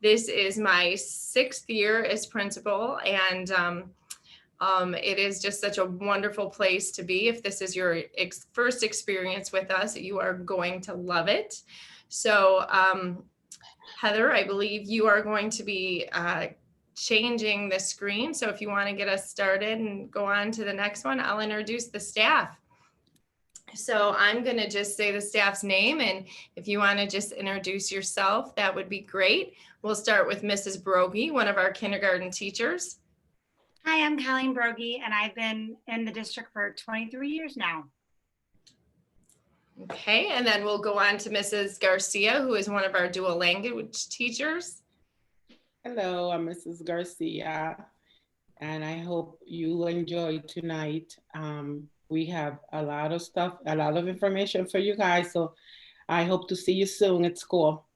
This is my 6th year as principal, and it is just such a wonderful place to be. If this is your first experience with us, you are going to love it. So Heather, I believe you are going to be changing the screen. So if you want to get us started and go on to the next one, I'll introduce the staff. So I'm going to just say the staff's name, and if you want to just introduce yourself, that would be great. We'll start with Mrs. Brogy, one of our kindergarten teachers. Hi, I'm Colleen Brogy, and I've been in the district for 23 years now. Okay, and then we'll go on to Mrs. Garcia, who is one of our dual language teachers. Hello, I'm Mrs. Garcia, and I hope you enjoy tonight. We have a lot of stuff, a lot of information for you guys, so I hope to see you soon at school.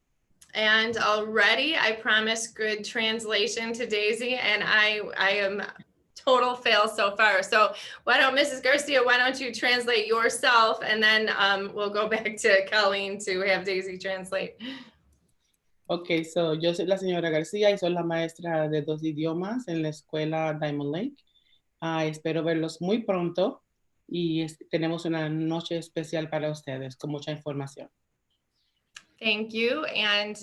And already I promised good translation to Daisy, and I am total fail so far. So why don't, Mrs. Garcia, why don't you translate yourself, and then we'll go back to Colleen to have Daisy translate. Okay, so yo soy la señora García y soy la maestra de 2 idiomas en la escuela Diamond Lake. Espero verlos muy pronto y tenemos una noche especial para ustedes con mucha información. Thank you. And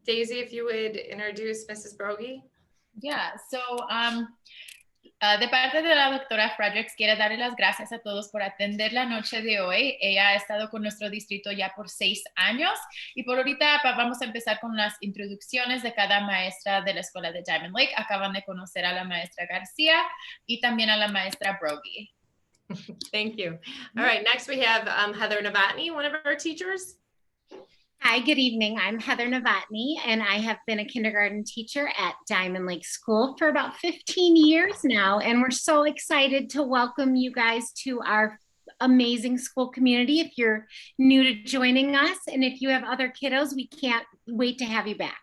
Daisy, if you would introduce Mrs. Brogy. Yeah, so de parte de la doctora Fredericks, quiere darle las gracias a todos por atender la noche de hoy. Ella ha estado con nuestro distrito ya por 6 años y por ahorita vamos a empezar con las introducciones de cada maestra de la escuela de Diamond Lake. Acaban de conocer a la maestra García y también a la maestra Brogy. Thank you. All right, next we have Heather Novotny, one of our teachers. Hi, good evening. I'm Heather Novotny, and I have been a kindergarten teacher at Diamond Lake School for about 15 years now, and we're so excited to welcome you guys to our amazing school community. If you're new to joining us, and if you have other kiddos, we can't wait to have you back.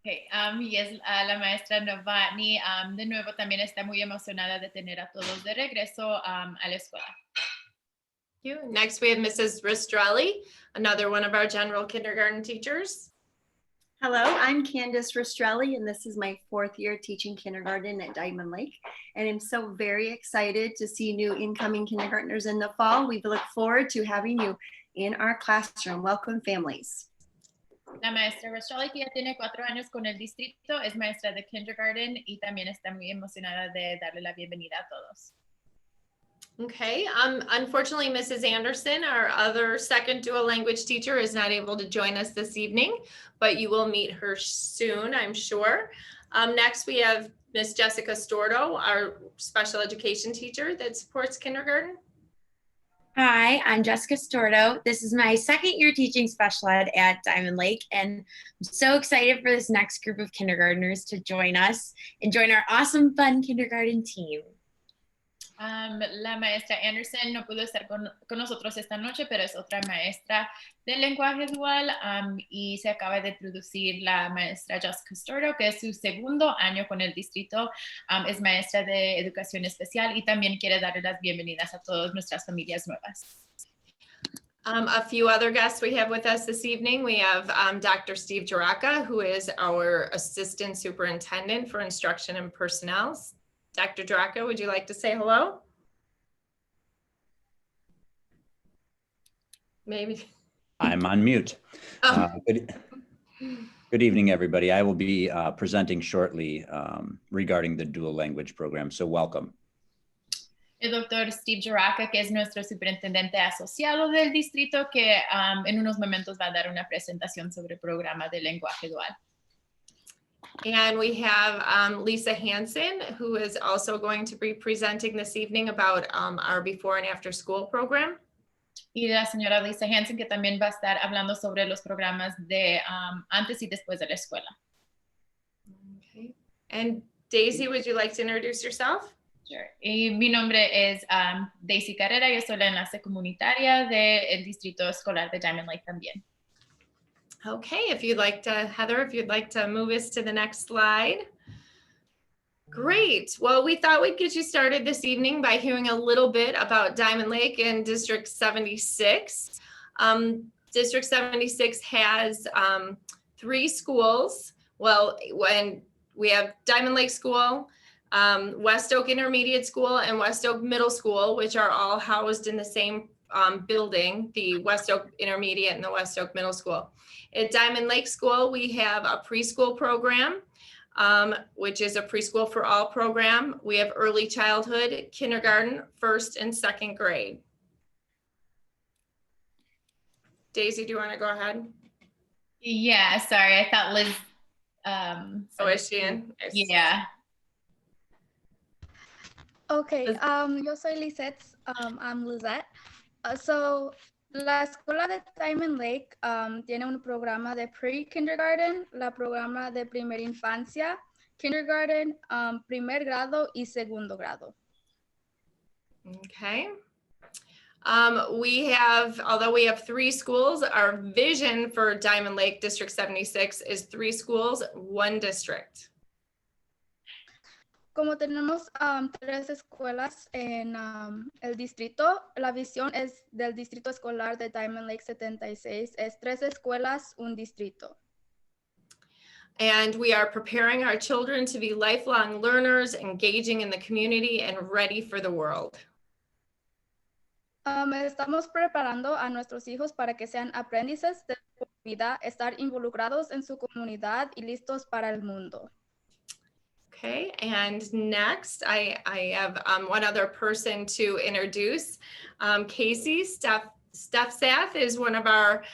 Okay, y es la maestra Novotny. De nuevo, también está muy emocionada de tener a todos de regreso a la escuela. Next, we have Mrs. Ristrelli, another one of our general kindergarten teachers. Hello, I'm Candace Ristrelli, and this is my 4th year teaching kindergarten at Diamond Lake. And I'm so very excited to see new incoming kindergartners in the fall. We look forward to having you in our classroom. Welcome, families. La maestra Ristrelli, que ya tiene 4 años con el distrito, es maestra de kindergarten y también está muy emocionada de darle la bienvenida a todos. Okay, unfortunately, Mrs. Anderson, our other second dual language teacher, is not able to join us this evening, but you will meet her soon, I'm sure. Next, we have Miss Jessica Stordo, our special education teacher that supports kindergarten. Hi, I'm Jessica Stordo. This is my 2nd year teaching special ed at Diamond Lake, and I'm so excited for this next group of kindergartners to join us and join our awesome, fun kindergarten team. La maestra Anderson no pudo estar con nosotros esta noche, pero es otra maestra de lenguaje dual y se acaba de introducir la maestra Jessica Stordo, que es su 2º año con el distrito, es maestra de educación especial y también quiere darle las bienvenidas a todas nuestras familias nuevas. A few other guests we have with us this evening. We have Dr. Steve Jaraka, who is our Assistant Superintendent for Instruction and Personnel. Dr. Jaraka, would you like to say hello? Maybe. I'm on mute. Oh. Good evening, everybody. I will be presenting shortly regarding the dual language program, so welcome. El doctor Steve Jaraka, que es nuestro superintendente asociado del distrito, que en unos momentos va a dar una presentación sobre el programa de lenguaje dual. And we have Lisa Hansen, who is also going to be presenting this evening about our before and after school program. Y la señora Lisa Hansen, que también va a estar hablando sobre los programas de antes y después de la escuela. Okay. And Daisy, would you like to introduce yourself? Sure. Y mi nombre es Daisy Carrera. Yo soy la enlace comunitaria del distrito escolar de Diamond Lake también. Okay, if you'd like to, Heather, if you'd like to move us to the next slide. Great. Well, we thought we'd get you started this evening by hearing a little bit about Diamond Lake and District 76. District 76 has 3 schools. Well, when we have Diamond Lake School, West Oak Intermediate School, and West Oak Middle School, which are all housed in the same building, the West Oak Intermediate and the West Oak Middle School. At Diamond Lake School, we have a preschool program, which is a preschool for all program. We have early childhood, kindergarten, 1st and 2nd grade. Daisy, do you want to go ahead? Yeah, sorry, I thought Liz. Oh, is she in? Yeah. Okay, yo soy Lisette, I'm Lizette. So, la escuela de Diamond Lake tiene un programa de pre-kindergarten, la programa de primera infancia, kindergarten, primer grado y segundo grado. Okay. We have, although we have 3 schools, our vision for Diamond Lake District 76 is 3 schools, 1 district. Como tenemos 3 escuelas en el distrito, la visión es del distrito escolar de Diamond Lake 76, es 3 escuelas, 1 distrito. And we are preparing our children to be lifelong learners, engaging in the community and ready for the world. Estamos preparando a nuestros hijos para que sean aprendices de su vida, estar involucrados en su comunidad y listos para el mundo. Okay, and next I have one other person to introduce. Casey Stefsath is one of our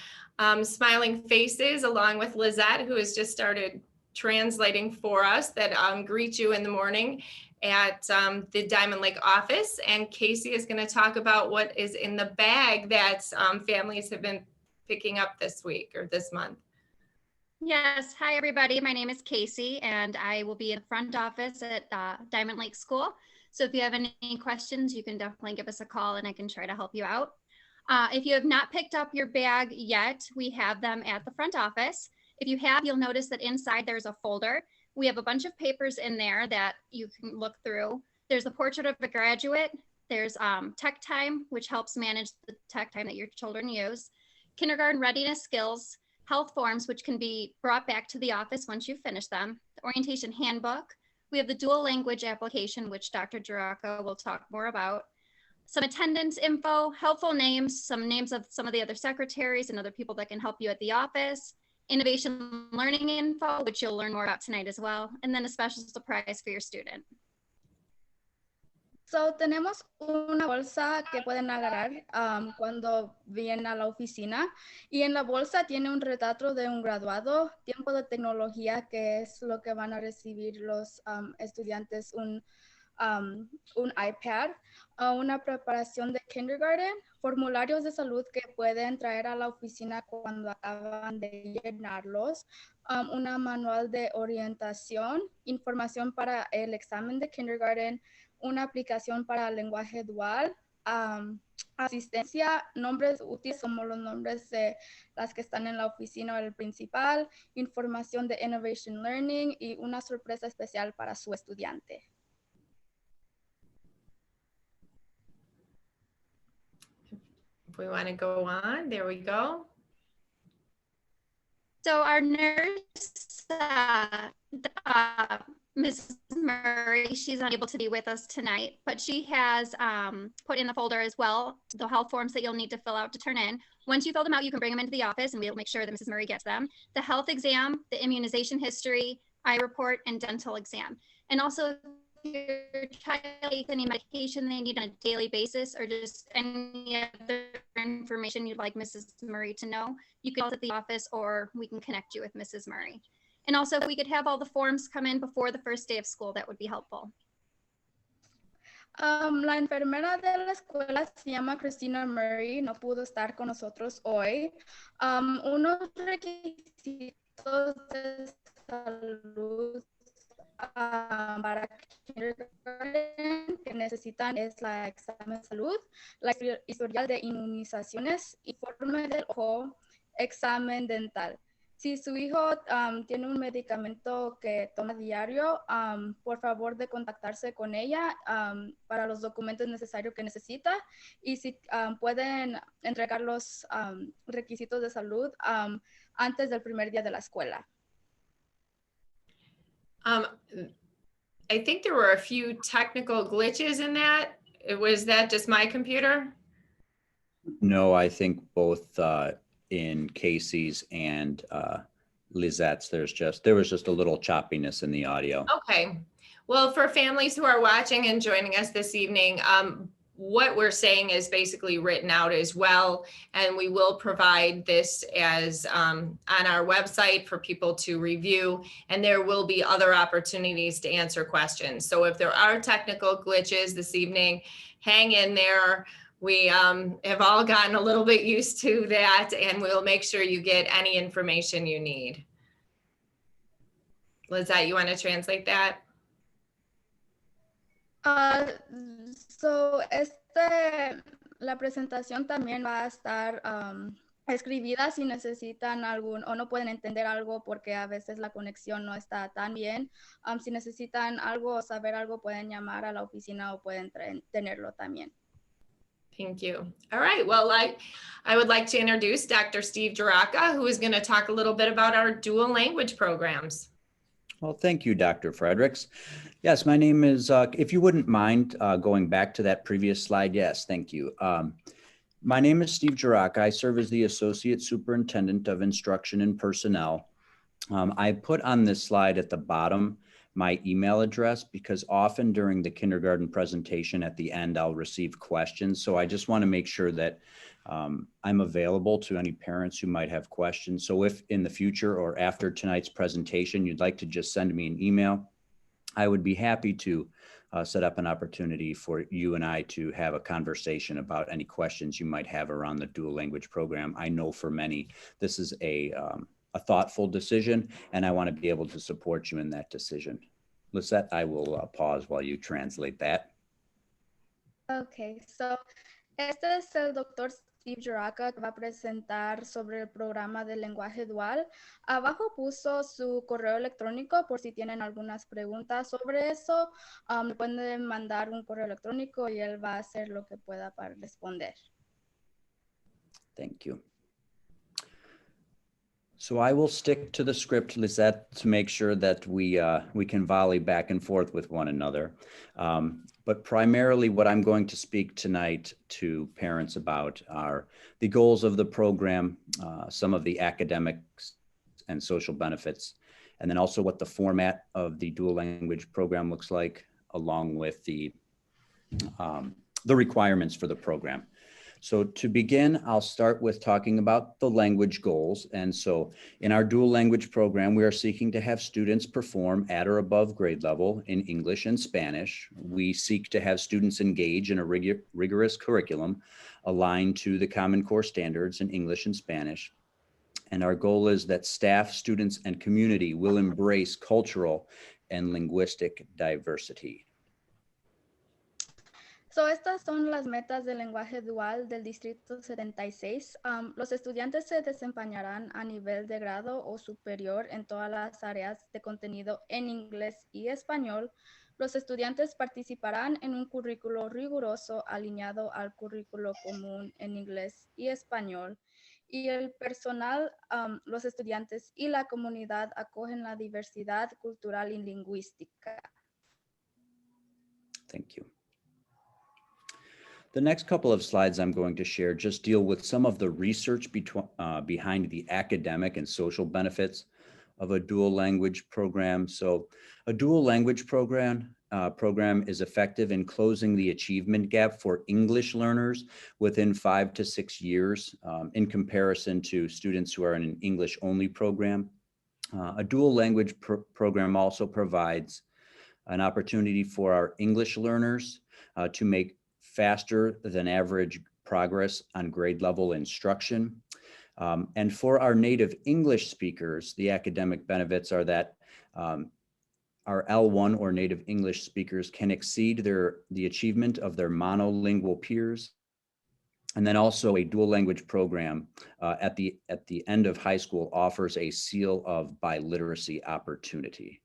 smiling faces, along with Lizette, who has just started translating for us, that greet you in the morning at the Diamond Lake office. And Casey is going to talk about what is in the bag that families have been picking up this week or this month. Yes. Hi, everybody. My name is Casey, and I will be in the front office at Diamond Lake School. So if you have any questions, you can definitely give us a call and I can try to help you out. If you have not picked up your bag yet, we have them at the front office. If you have, you'll notice that inside there's a folder. We have a bunch of papers in there that you can look through. There's the portrait of a graduate. There's tech time, which helps manage the tech time that your children use. Kindergarten readiness skills, health forms, which can be brought back to the office once you finish them. The orientation handbook. We have the dual language application, which Dr. Juraka will talk more about. Some attendance info, helpful names, some names of some of the other secretaries and other people that can help you at the office. Innovation learning info, which you'll learn more about tonight as well. And then a special surprise for your student. So, tenemos una bolsa que pueden agarrar cuando vienen a la oficina, y en la bolsa tiene un retrato de un graduado, tiempo de tecnología, que es lo que van a recibir los estudiantes, un iPad, una preparación de kindergarten, formularios de salud que pueden traer a la oficina cuando acaban de llenarlos, una manual de orientación, información para el examen de kindergarten, una aplicación para el lenguaje dual, asistencia, nombres útiles como los nombres de las que están en la oficina o el principal, información de Innovation Learning y una sorpresa especial para su estudiante. If we want to go on, there we go. So our nurse, Mrs. Murray, she's unable to be with us tonight, but she has put in the folder as well the health forms that you'll need to fill out to turn in. Once you fill them out, you can bring them into the office and we'll make sure that Mrs. Murray gets them. The health exam, the immunization history, eye report, and dental exam. And also, your child takes any medication they need on a daily basis or just any other information you'd like Mrs. Murray to know, you can call at the office or we can connect you with Mrs. Murray. And also, if we could have all the forms come in before the first day of school, that would be helpful. La enfermera de la escuela se llama Christina Murray, no pudo estar con nosotros hoy. Unos requisitos de salud para kindergarten que necesitan es la examen de salud, la historial de inmunizaciones, informe del ojo, examen dental. Si su hijo tiene un medicamento que toma diario, por favor de contactarse con ella para los documentos necesarios que necesita y si pueden entregar los requisitos de salud antes del primer día de la escuela. I think there were a few technical glitches in that. Was that just my computer? No, I think both in Casey's and Lizette's, there was just a little choppiness in the audio. Okay. Well, for families who are watching and joining us this evening, what we're saying is basically written out as well. And we will provide this as on our website for people to review. And there will be other opportunities to answer questions. So if there are technical glitches this evening, hang in there. We have all gotten a little bit used to that, and we'll make sure you get any information you need. Lizette, you want to translate that? La presentación también va a estar escribida si necesitan algún o no pueden entender algo porque a veces la conexión no está tan bien. Si necesitan algo o saber algo, pueden llamar a la oficina o pueden tenerlo también. Thank you. All right. Well, I would like to introduce Dr. Steve Jaraka, who is going to talk a little bit about our dual language programs. Well, thank you, Dr. Fredericks. Yes, my name is, if you wouldn't mind going back to that previous slide. Yes, thank you. My name is Steve Jaraka. I serve as the Associate Superintendent of Instruction and Personnel. I put on this slide at the bottom my email address because often during the kindergarten presentation at the end, I'll receive questions. So I just want to make sure that I'm available to any parents who might have questions. So if in the future or after tonight's presentation, you'd like to just send me an email, I would be happy to set up an opportunity for you and I to have a conversation about any questions you might have around the dual language program. I know for many, this is a thoughtful decision, and I want to be able to support you in that decision. Lisette, I will pause while you translate that. Okay, so este es el Dr. Steve Jaraka que va a presentar sobre el programa de lenguaje dual. Abajo puso su correo electrónico por si tienen algunas preguntas sobre eso. Le pueden mandar un correo electrónico y él va a hacer lo que pueda para responder. Thank you. So I will stick to the script, Lisette, to make sure that we can volley back and forth with one another. But primarily what I'm going to speak tonight to parents about are the goals of the program, some of the academics and social benefits, and then also what the format of the dual language program looks like, along with the requirements for the program. So to begin, I'll start with talking about the language goals. And so in our dual language program, we are seeking to have students perform at or above grade level in English and Spanish. We seek to have students engage in a rigorous curriculum aligned to the Common Core standards in English and Spanish. And our goal is that staff, students, and community will embrace cultural and linguistic diversity. So, estas son las metas del lenguaje dual del Distrito 76. Los estudiantes se desempeñarán a nivel de grado o superior en todas las áreas de contenido en inglés y español. Los estudiantes participarán en un currículo riguroso alineado al currículo común en inglés y español. Y el personal, los estudiantes y la comunidad acogen la diversidad cultural y lingüística. Thank you. The next couple of slides I'm going to share just deal with some of the research behind the academic and social benefits of a dual language program. So a dual language program is effective in closing the achievement gap for English learners within 5 to 6 years in comparison to students who are in an English only program. A dual language program also provides an opportunity for our English learners to make faster than average progress on grade level instruction. And for our native English speakers, the academic benefits are that our L1 or native English speakers can exceed the achievement of their monolingual peers. And then also a dual language program at the end of high school offers a seal of biliteracy opportunity.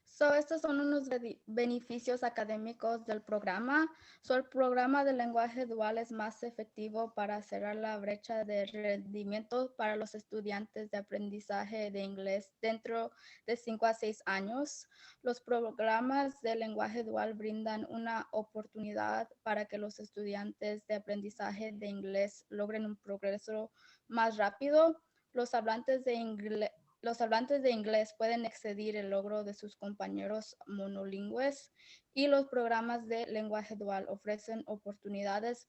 So, estos son unos beneficios académicos del programa. So, el programa de lenguaje dual es más efectivo para cerrar la brecha de rendimiento para los estudiantes de aprendizaje de inglés dentro de 5 a 6 años. Los programas de lenguaje dual brindan una oportunidad para que los estudiantes de aprendizaje de inglés logren un progreso más rápido. Los hablantes de inglés pueden excedir el logro de sus compañeros monolingües y los programas de lenguaje dual ofrecen oportunidades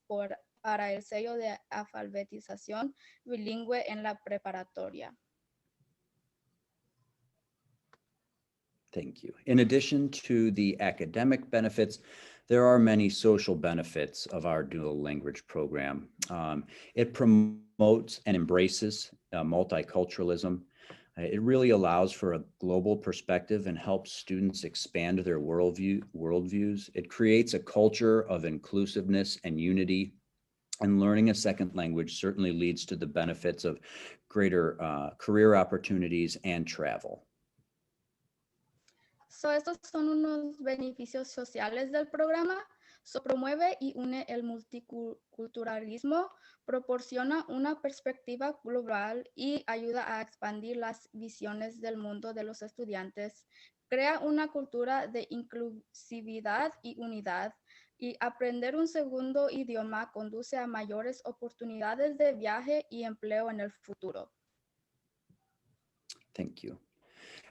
para el sello de alfabetización bilingüe en la preparatoria. Thank you. In addition to the academic benefits, there are many social benefits of our dual language program. It promotes and embraces multiculturalism. It really allows for a global perspective and helps students expand their worldviews. It creates a culture of inclusiveness and unity. And learning a second language certainly leads to the benefits of greater career opportunities and travel. So, estos son unos beneficios sociales del programa. So, promueve y une el multiculturalismo, proporciona una perspectiva global y ayuda a expandir las visiones del mundo de los estudiantes. Crea una cultura de inclusividad y unidad. Y aprender un segundo idioma conduce a mayores oportunidades de viaje y empleo en el futuro. Thank you.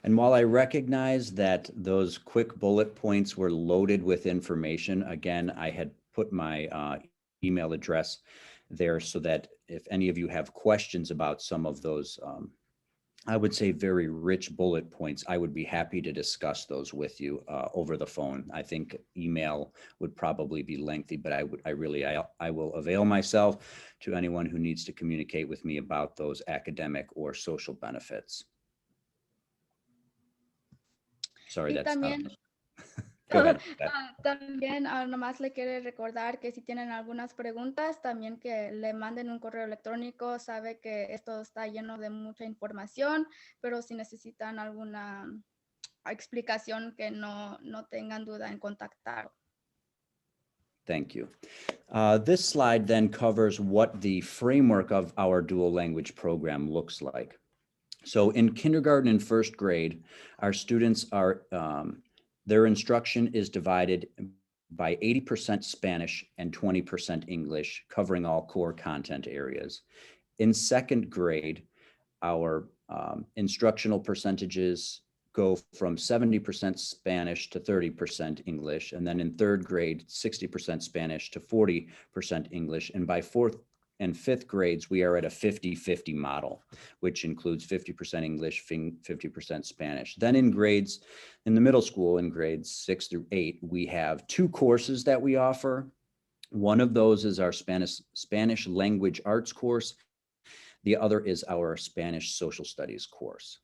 And while I recognize that those quick bullet points were loaded with information, again, I had put my email address there so that if any of you have questions about some of those, I would say very rich bullet points, I would be happy to discuss those with you over the phone. I think email would probably be lengthy, but I will avail myself to anyone who needs to communicate with me about those academic or social benefits. Sorry, that's también, go ahead. También nomás le quiere recordar que si tienen algunas preguntas, también que le manden un correo electrónico. Sabe que esto está lleno de mucha información, pero si necesitan alguna explicación, que no tengan duda en contactar. Thank you. This slide then covers what the framework of our dual language program looks like. So in kindergarten and first grade, our students are, their instruction is divided by 80% Spanish and 20% English, covering all core content areas. In second grade, our instructional percentages go from 70% Spanish to 30% English. And then in third grade, 60% Spanish to 40% English. And by fourth and fifth grades, we are at a 50-50 model, which includes 50% English, 50% Spanish. Then in the middle school, in grades 6 through 8, we have 2 courses that we offer. One of those is our Spanish language arts course. The other is our Spanish social studies course.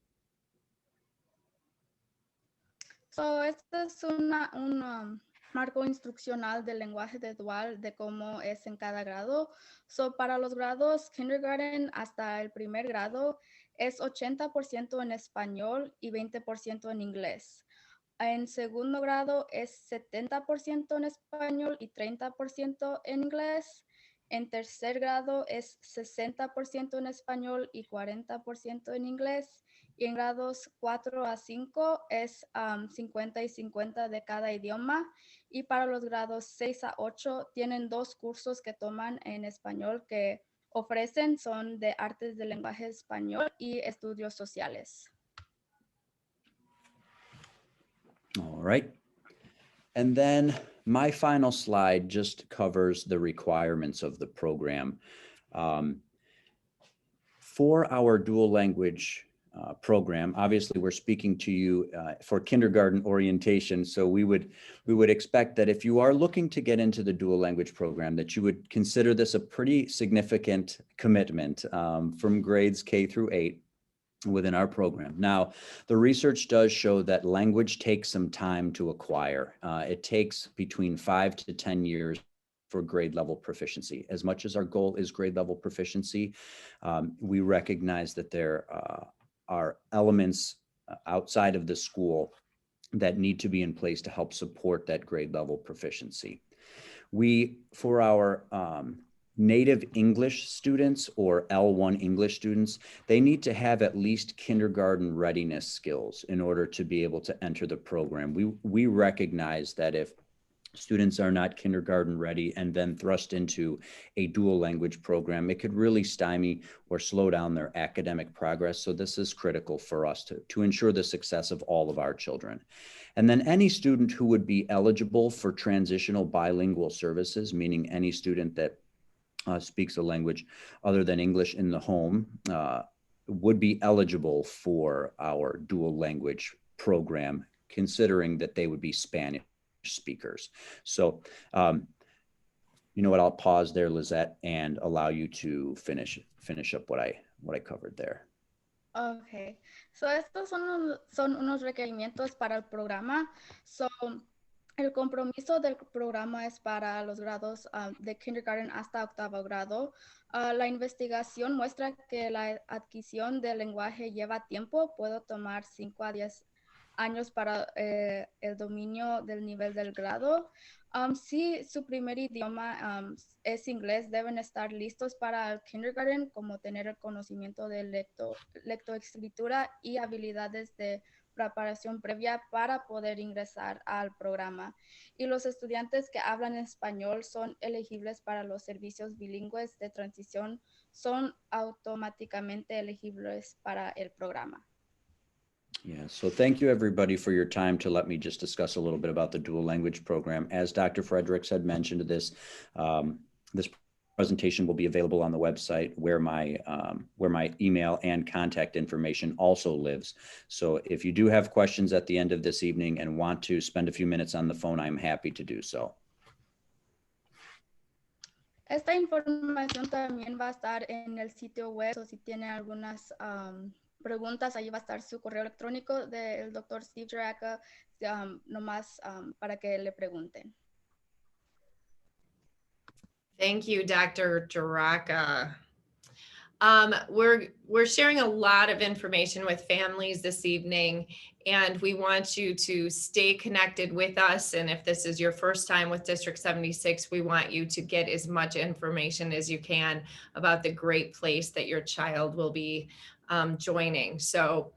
So, este es un marco instruccional del lenguaje de dual de cómo es en cada grado. So, para los grados kindergarten hasta el primer grado es 80% en español y 20% en inglés. En segundo grado es 70% en español y 30% en inglés. En tercer grado es 60% en español y 40% en inglés. Y en grados 4 a 5 es 50 y 50 de cada idioma. Y para los grados 6 a 8 tienen 2 cursos que toman en español que ofrecen, son de artes del lenguaje español y estudios sociales. All right. And then my final slide just covers the requirements of the program. For our dual language program, obviously we're speaking to you for kindergarten orientation. So we would expect that if you are looking to get into the dual language program, that you would consider this a pretty significant commitment from grades K through 8 within our program. Now, the research does show that language takes some time to acquire. It takes between 5 to 10 years for grade level proficiency. As much as our goal is grade level proficiency, we recognize that there are elements outside of the school that need to be in place to help support that grade level proficiency. We, for our native English students or L1 English students, they need to have at least kindergarten readiness skills in order to be able to enter the program. We recognize that if students are not kindergarten ready and then thrust into a dual language program, it could really stymie or slow down their academic progress. So this is critical for us to ensure the success of all of our children. And then any student who would be eligible for transitional bilingual services, meaning any student that speaks a language other than English in the home, would be eligible for our dual language program, considering that they would be Spanish speakers. So, you know what, I'll pause there, Lizette, and allow you to finish up what I covered there. Okay, so estos son unos requerimientos para el programa. So, el compromiso del programa es para los grados de kindergarten hasta octavo grado. La investigación muestra que la adquisición del lenguaje lleva tiempo, puede tomar 5 a 10 años para el dominio del nivel del grado. Si su primer idioma es inglés, deben estar listos para el kindergarten, como tener el conocimiento de lectoescritura y habilidades de preparación previa para poder ingresar al programa. Y los estudiantes que hablan español son elegibles para los servicios bilingües de transición, son automáticamente elegibles para el programa. Yeah, so thank you everybody for your time to let me just discuss a little bit about the dual language program. As Dr. Fredericks had mentioned, this presentation will be available on the website where my email and contact information also lives. So if you do have questions at the end of this evening and want to spend a few minutes on the phone, I'm happy to do so. Esta información también va a estar en el sitio web, o si tiene algunas preguntas, ahí va a estar su correo electrónico del Dr. Steve Juraka, nomás para que le pregunten. Thank you, Dr. Juraka. We're sharing a lot of information with families this evening, and we want you to stay connected with us. And if this is your first time with District 76, we want you to get as much information as you can about the great place that your child will be joining. So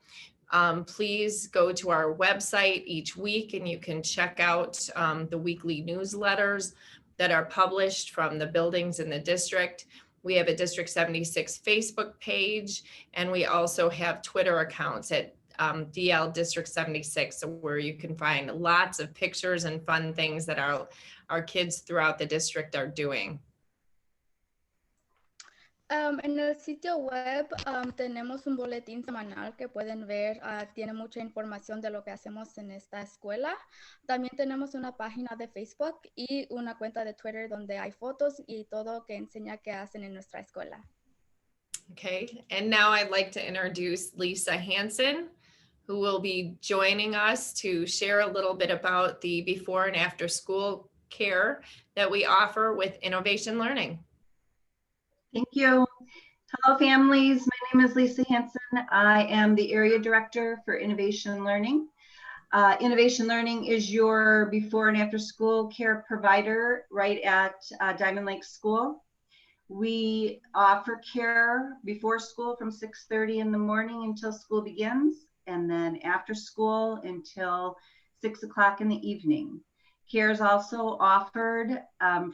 please go to our website each week and you can check out the weekly newsletters that are published from the buildings in the district. We have a District 76 Facebook page, and we also have Twitter accounts at DL District 76, where you can find lots of pictures and fun things that our kids throughout the district are doing. En el sitio web tenemos un boletín semanal que pueden ver, tiene mucha información de lo que hacemos en esta escuela. También tenemos una página de Facebook y una cuenta de Twitter donde hay fotos y todo que enseña qué hacen en nuestra escuela. Okay, and now I'd like to introduce Lisa Hansen, who will be joining us to share a little bit about the before and after school care that we offer with Innovation Learning. Thank you. Hello, families. My name is Lisa Hansen. I am the Area Director for Innovation Learning. Innovation Learning is your before and after school care provider right at Diamond Lake School. We offer care before school from 6:30 in the morning until school begins, and then after school until 6 o'clock in the evening. Care is also offered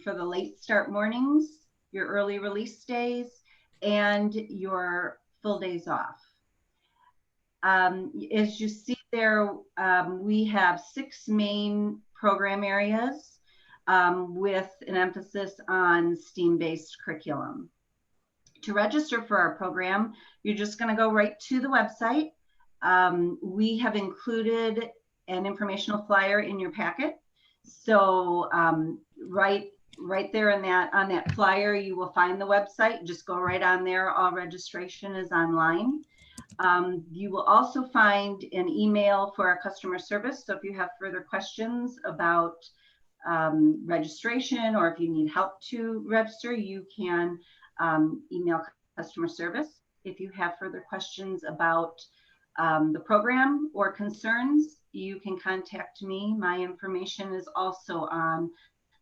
for the late start mornings, your early release days, and your full days off. As you see there, we have 6 main program areas with an emphasis on STEAM-based curriculum. To register for our program, you're just going to go right to the website. We have included an informational flyer in your packet. So right there in on that flyer, you will find the website. Just go right on there. All registration is online. You will also find an email for our customer service. So if you have further questions about registration, or if you need help to register, you can email customer service. If you have further questions about the program or concerns, you can contact me. My information is also on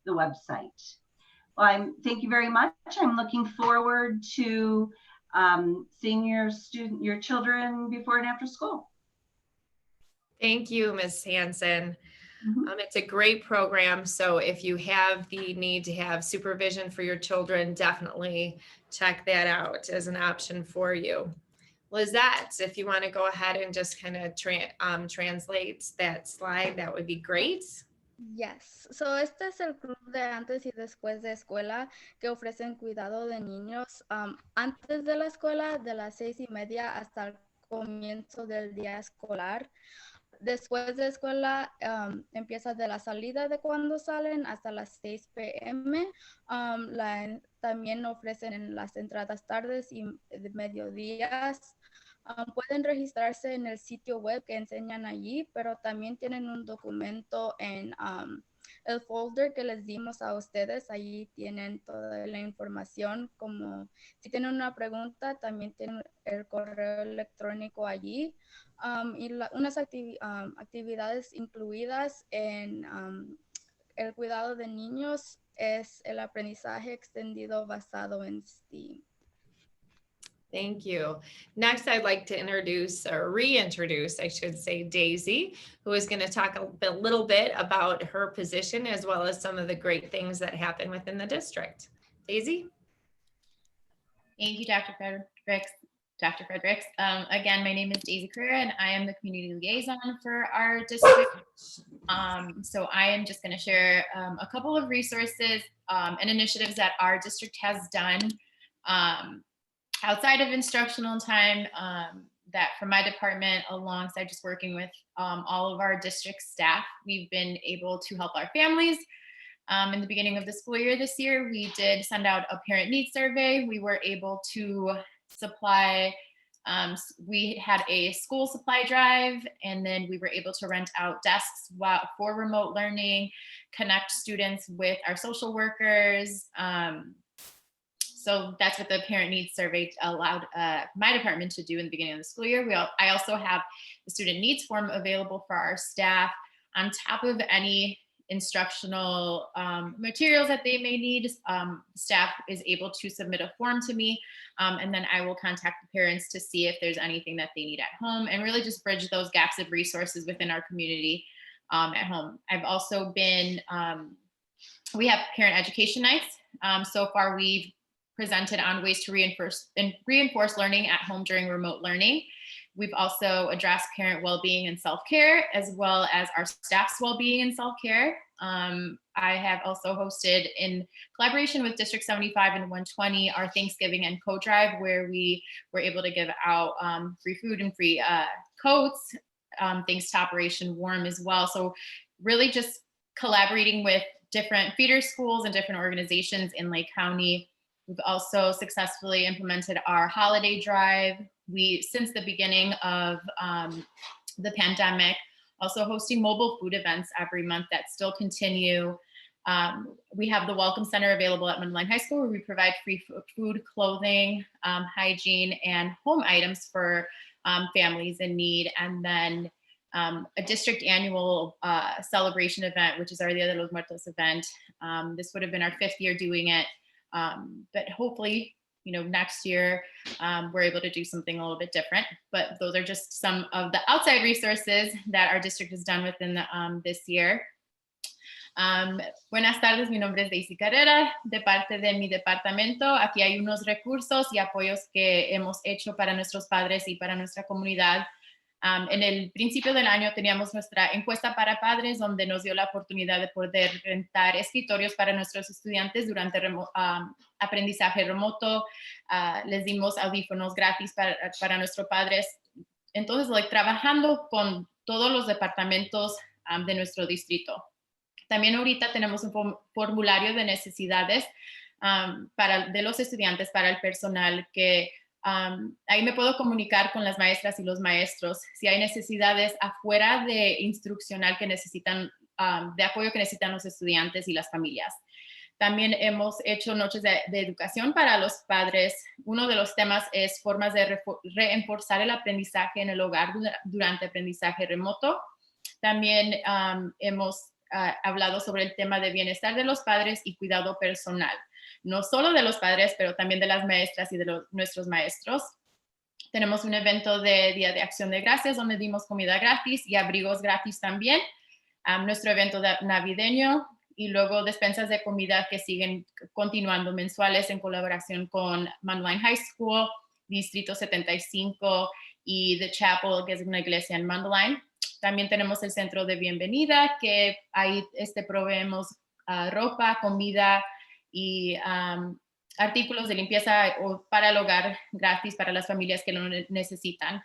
the website. Well, thank you very much. I'm looking forward to seeing your children before and after school. Thank you, Ms. Hansen. It's a great program. So if you have the need to have supervision for your children, definitely check that out as an option for you. Lizette, if you want to go ahead and just kind of translate that slide, that would be great. Yes, so este es el club de antes y después de escuela que ofrecen cuidado de niños antes de la escuela de las 6:30 hasta el comienzo del día escolar. Después de escuela empieza de la salida de cuando salen hasta las 6 p.m. También ofrecen en las entradas tardes y de mediodías. Pueden registrarse en el sitio web que enseñan allí, pero también tienen un documento en el folder que les dimos a ustedes. Allí tienen toda la información, como si tienen una pregunta, también tienen el correo electrónico allí. Y unas actividades incluidas en el cuidado de niños es el aprendizaje extendido basado en STEAM. Thank you. Next, I'd like to introduce, or reintroduce, I should say, Daisy, who is going to talk a little bit about her position as well as some of the great things that happen within the district. Daisy? Thank you, Dr. Fredericks. Again, my name is Daisy Carrera, and I am the community liaison for our district. So I am just going to share a couple of resources and initiatives that our district has done outside of instructional time, that from my department, alongside just working with all of our district staff, we've been able to help our families. In the beginning of the school year this year, we did send out a parent needs survey. We were able to supply, we had a school supply drive, and then we were able to rent out desks for remote learning, connect students with our social workers. So that's what the parent needs survey allowed my department to do in the beginning of the school year. I also have the student needs form available for our staff on top of any instructional materials that they may need. Staff is able to submit a form to me, and then I will contact the parents to see if there's anything that they need at home, and really just bridge those gaps of resources within our community at home. I've also been, we have parent education nights. So far we've presented on ways to reinforce learning at home during remote learning. We've also addressed parent well-being and self-care, as well as our staff's well-being and self-care. I have also hosted, in collaboration with District 75 and 120, our Thanksgiving and Coat Drive, where we were able to give out free food and free coats, thanks to Operation Warm as well. So really just collaborating with different feeder schools and different organizations in Lake County. We've also successfully implemented our holiday drive. Since the beginning of the pandemic, also hosting mobile food events every month that still continue. We have the Welcome Center available at Mundelein High School, where we provide free food, clothing, hygiene, and home items for families in need. And then a district annual celebration event, which is our Dia de los Muertos event. This would have been our 5th year doing it. But hopefully, next year we're able to do something a little bit different. But those are just some of the outside resources that our district has done within this year. Buenas tardes, mi nombre es Daisy Carrera, de parte de mi departamento. Aquí hay unos recursos y apoyos que hemos hecho para nuestros padres y para nuestra comunidad. En el principio del año teníamos nuestra encuesta para padres, donde nos dio la oportunidad de poder rentar escritorios para nuestros estudiantes durante aprendizaje remoto. Les dimos audífonos gratis para nuestros padres. Entonces, trabajando con todos los departamentos de nuestro distrito. También ahorita tenemos un formulario de necesidades de los estudiantes para el personal que ahí me puedo comunicar con las maestras y los maestros si hay necesidades afuera de instruccional que necesitan de apoyo que necesitan los estudiantes y las familias. También hemos hecho noches de educación para los padres. Uno de los temas es formas de reforzar el aprendizaje en el hogar durante aprendizaje remoto. También hemos hablado sobre el tema de bienestar de los padres y cuidado personal. No solo de los padres, pero también de las maestras y de nuestros maestros. Tenemos un evento de Día de Acción de Gracias donde dimos comida gratis y abrigos gratis también. Nuestro evento navideño y luego despensas de comida que siguen continuando mensuales en colaboración con Mundelein High School, Distrito 75 y The Chapel, que es una iglesia en Mundelein. También tenemos el centro de bienvenida, que ahí proveemos ropa, comida y artículos de limpieza para el hogar gratis para las familias que lo necesitan.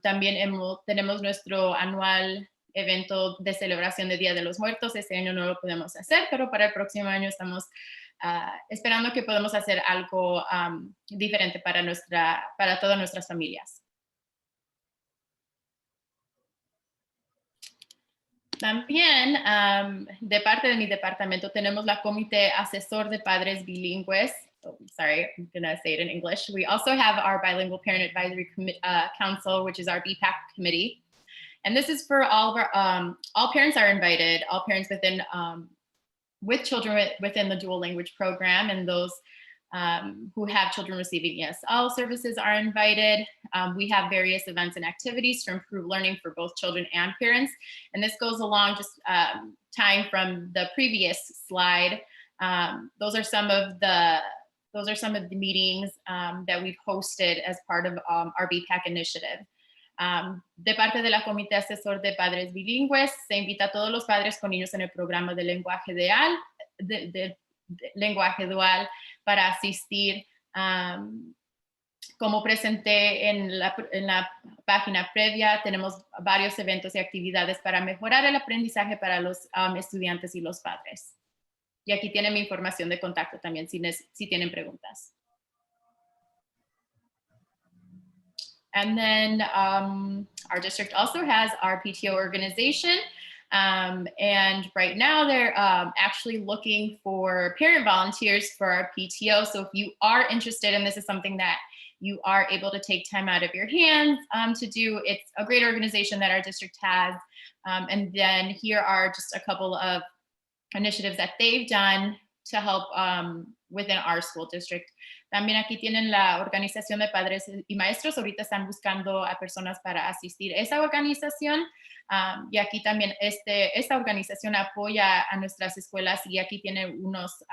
También tenemos nuestro anual evento de celebración de Día de los Muertos. Este año no lo podemos hacer, pero para el próximo año estamos esperando que podamos hacer algo diferente para todas nuestras familias. También, de parte de mi departamento, tenemos la Comité Asesor de Padres Bilingües. Oh, sorry, I'm going to say it in English. We also have our Bilingual Parent Advisory Council, which is our BPAC committee. And this is for all of our, all parents are invited, all parents with children within the dual language program, and those who have children receiving ESL services are invited. We have various events and activities to improve learning for both children and parents. And this goes along just tying from the previous slide. Those are some of the meetings that we've hosted as part of our BPAC initiative. De parte de la Comité Asesor de Padres Bilingües, se invita a todos los padres con niños en el programa de lenguaje lenguaje dual para asistir. Como presenté en la página previa, tenemos varios eventos y actividades para mejorar el aprendizaje para los estudiantes y los padres. Y aquí tienen mi información de contacto también si tienen preguntas. And then our district also has our PTO organization. And right now they're actually looking for parent volunteers for our PTO. So if you are interested and this is something that you are able to take time out of your hands to do, it's a great organization that our district has. And then here are just a couple of initiatives that they've done to help within our school district. También aquí tienen la organización de padres y maestros. Ahorita están buscando a personas para asistir a esa organización. Y aquí también esta organización apoya a nuestras escuelas y aquí tiene unos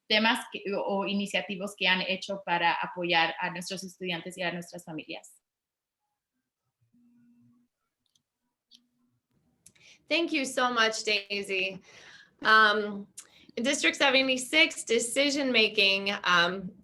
temas o iniciativas que han hecho para apoyar a nuestros estudiantes y a nuestras familias. Thank you so much, Daisy. In District 76, decision-making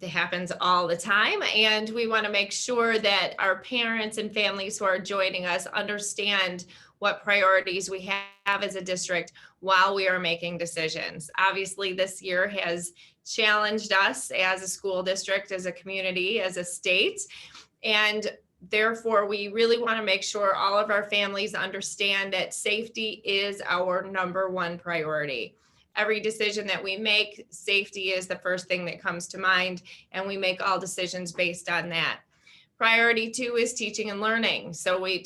happens all the time, and we want to make sure that our parents and families who are joining us understand what priorities we have as a district while we are making decisions. Obviously, this year has challenged us as a school district, as a community, as a state, and therefore, we really want to make sure all of our families understand that safety is our #1 priority. Every decision that we make, safety is the first thing that comes to mind, and we make all decisions based on that. Priority 2 is teaching and learning. So we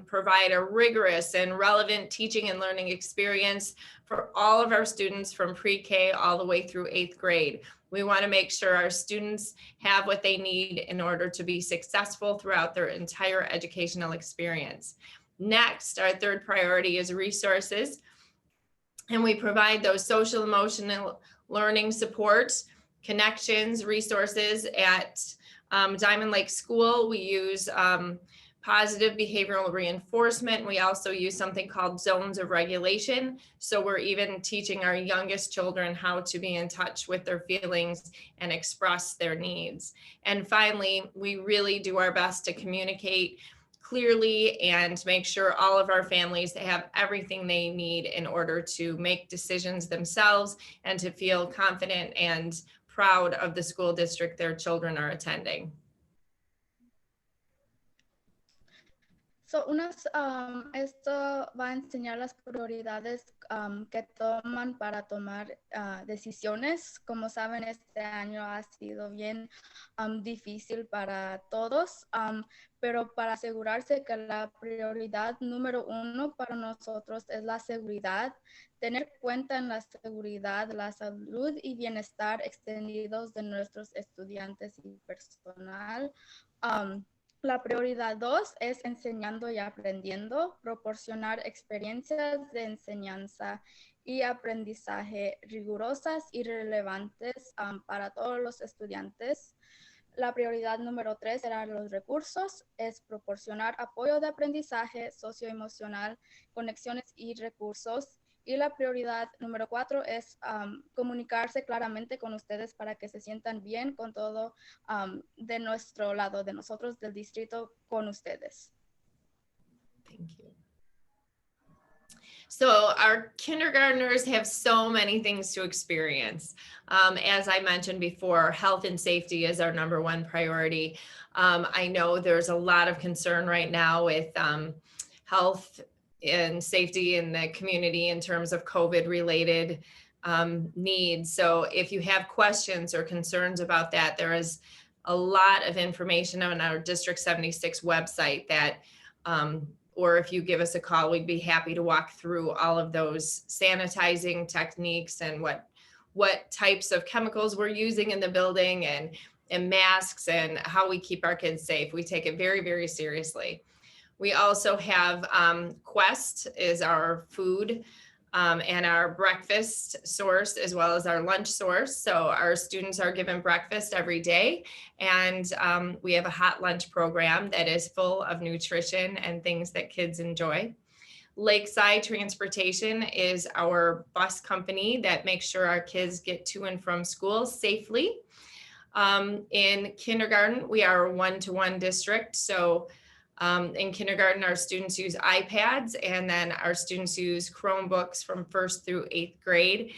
provide a rigorous and relevant teaching and learning experience for all of our students from pre-K all the way through 8th grade. We want to make sure our students have what they need in order to be successful throughout their entire educational experience. Next, our 3rd priority is resources. And we provide those social emotional learning supports, connections, resources at Diamond Lake School. We use positive behavioral reinforcement. We also use something called zones of regulation. So we're even teaching our youngest children how to be in touch with their feelings and express their needs. And finally, we really do our best to communicate clearly and make sure all of our families have everything they need in order to make decisions themselves and to feel confident and proud of the school district their children are attending. Esto va a enseñar las prioridades que toman para tomar decisiones. Como saben, este año ha sido bien difícil para todos, pero para asegurarse que la prioridad número uno para nosotros es la seguridad, tener cuenta en la seguridad, la salud y bienestar extendidos de nuestros estudiantes y personal. La prioridad 2 es enseñando y aprendiendo, proporcionar experiencias de enseñanza y aprendizaje rigurosas y relevantes para todos los estudiantes. La prioridad número 3 será los recursos, es proporcionar apoyo de aprendizaje socioemocional, conexiones y recursos. Y la prioridad número 4 es comunicarse claramente con ustedes para que se sientan bien con todo de nuestro lado, de nosotros, del distrito, con ustedes. Thank you. So our kindergartners have so many things to experience. As I mentioned before, health and safety is our number one priority. I know there's a lot of concern right now with health and safety in the community in terms of COVID related needs. So if you have questions or concerns about that, there is a lot of information on our District 76 website that or if you give us a call, we'd be happy to walk through all of those sanitizing techniques and what types of chemicals we're using in the building and masks and how we keep our kids safe. We take it very, very seriously. We also have Quest is our food and our breakfast source as well as our lunch source. So our students are given breakfast every day, and we have a hot lunch program that is full of nutrition and things that kids enjoy. Lakeside Transportation is our bus company that makes sure our kids get to and from school safely. In kindergarten, we are a one-to-one district. So in kindergarten, our students use iPads, and then our students use Chromebooks from 1st through 8th grade.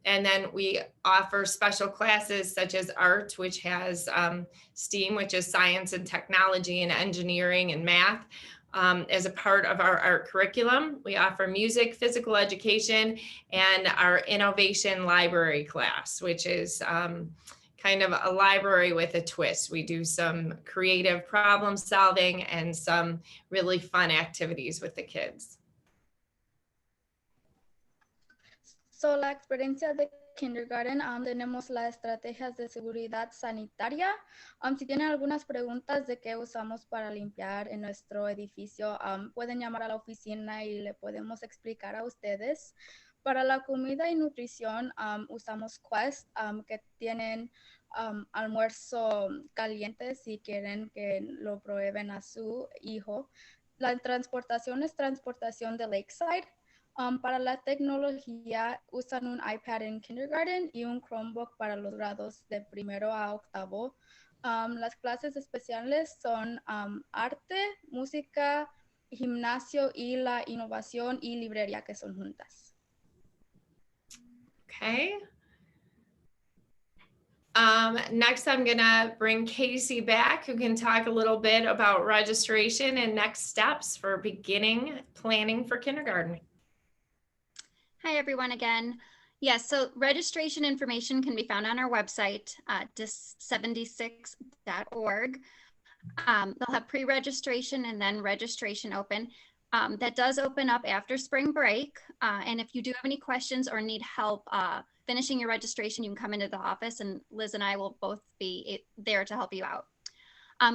And then we offer special classes such as art, which has STEAM, which is science and technology and engineering and math. As a part of our art curriculum, we offer music, physical education, and our innovation library class, which is kind of a library with a twist. We do some creative problem solving and some really fun activities with the kids. So, la experiencia de kindergarten, tenemos las estrategias de seguridad sanitaria. Si tienen algunas preguntas de qué usamos para limpiar en nuestro edificio, pueden llamar a la oficina y le podemos explicar a ustedes. Para la comida y nutrición, usamos Quest, que tienen almuerzo caliente si quieren que lo prueben a su hijo. La transportación es transportación de Lakeside. Para la tecnología usan un iPad en kindergarten y un Chromebook para los grados de 1º a 8º. Las clases especiales son arte, música, gimnasio y la innovación y librería, que son juntas. Okay. Next, I'm gonna bring Casey back, who can talk a little bit about registration and next steps for beginning planning for kindergarten. Hi, everyone again. Yes, so registration information can be found on our website, dis76.org. They'll have pre-registration and then registration open. That does open up after spring break. And if you do have any questions or need help finishing your registration, you can come into the office and Liz and I will both be there to help you out.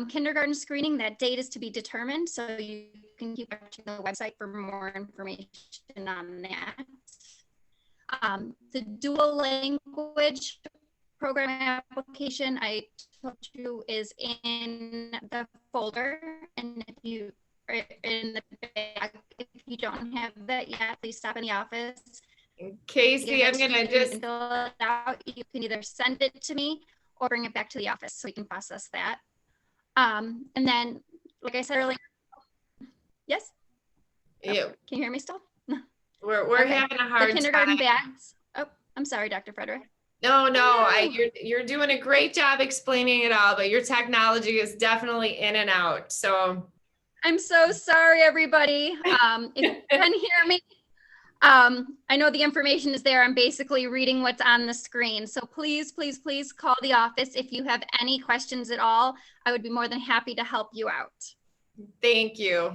Kindergarten screening, that date is to be determined, so you can keep watching the website for more information on that. The dual language program application I told you is in the folder, and if you are in the bag, if you don't have that yet, please stop in the office. Casey, I'm gonna just fill it out. You can either send it to me or bring it back to the office so we can process that. And then, like I said earlier, yes? Yeah. Oh, can you hear me still? We're Okay. having a hard The kindergarten time. bags. Oh, I'm sorry, Dr. Frederick. No, you're doing a great job explaining it all, but your technology is definitely in and out. So I'm so sorry, everybody. If you can hear me, I know the information is there. I'm basically reading what's on the screen. So please, please, please call the office if you have any questions at all. I would be more than happy to help you out. Thank you.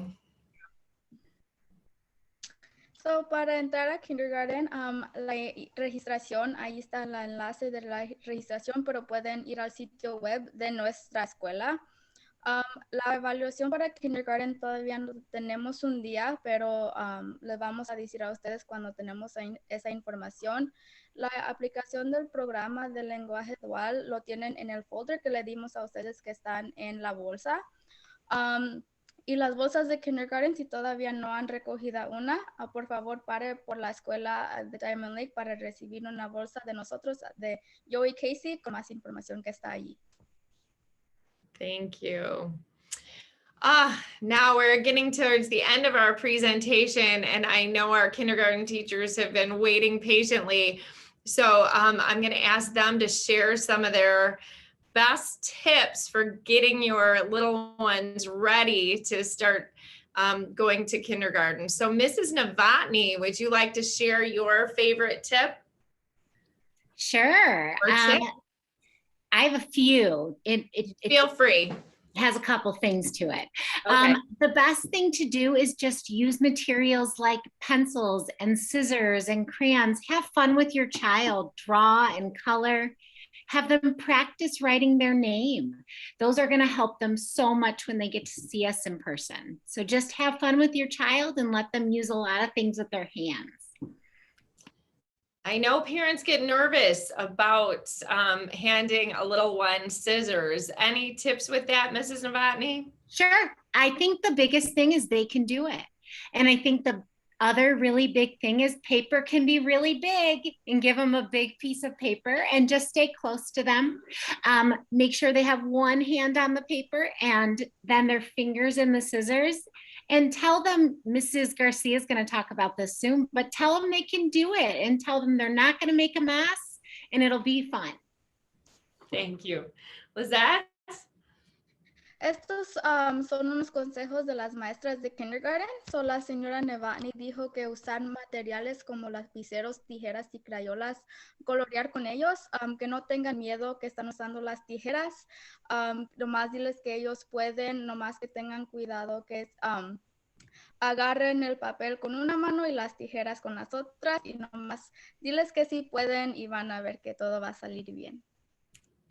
So, para entrar a kindergarten, la registración, ahí está el enlace de la registración, pero pueden ir al sitio web de nuestra escuela. La evaluación para kindergarten todavía no tenemos un día, pero les vamos a decir a ustedes cuando tenemos esa información. La aplicación del programa de lenguaje dual lo tienen en el folder que le dimos a ustedes que están en la bolsa. Y las bolsas de kindergarten, si todavía no han recogido una, por favor pare por la escuela de Diamond Lake para recibir una bolsa de nosotros, de yo y Casey, con más información que está allí. Thank you. Now we're getting towards the end of our presentation, and I know our kindergarten teachers have been waiting patiently. So I'm going to ask them to share some of their best tips for getting your little ones ready to start going to kindergarten. So Mrs. Novotny, would you like to share your favorite tip? Sure. Or tip? I have a few. Feel free. Has a couple things to it. Okay. The best thing to do is just use materials like pencils and scissors and crayons. Have fun with your child. Draw and color. Have them practice writing their name. Those are going to help them so much when they get to see us in person. So just have fun with your child and let them use a lot of things with their hands. I know parents get nervous about handing a little one scissors. Any tips with that, Mrs. Novotny? Sure. I think the biggest thing is they can do it. And I think the other really big thing is paper can be really big, and give them a big piece of paper and just stay close to them. Make sure they have one hand on the paper and then their fingers in the scissors. And tell them, Mrs. Garcia is going to talk about this soon, but tell them they can do it and tell them they're not going to make a mess and it'll be fun. Thank you. Lizette? Estos son unos consejos de las maestras de kindergarten. So, la señora Novotny dijo que usar materiales como lapiceros, tijeras y crayolas, colorear con ellos, que no tengan miedo que están usando las tijeras. Nomás diles que ellos pueden, nomás que tengan cuidado que agarren el papel con una mano y las tijeras con las otras, y nomás diles que sí pueden y van a ver que todo va a salir bien.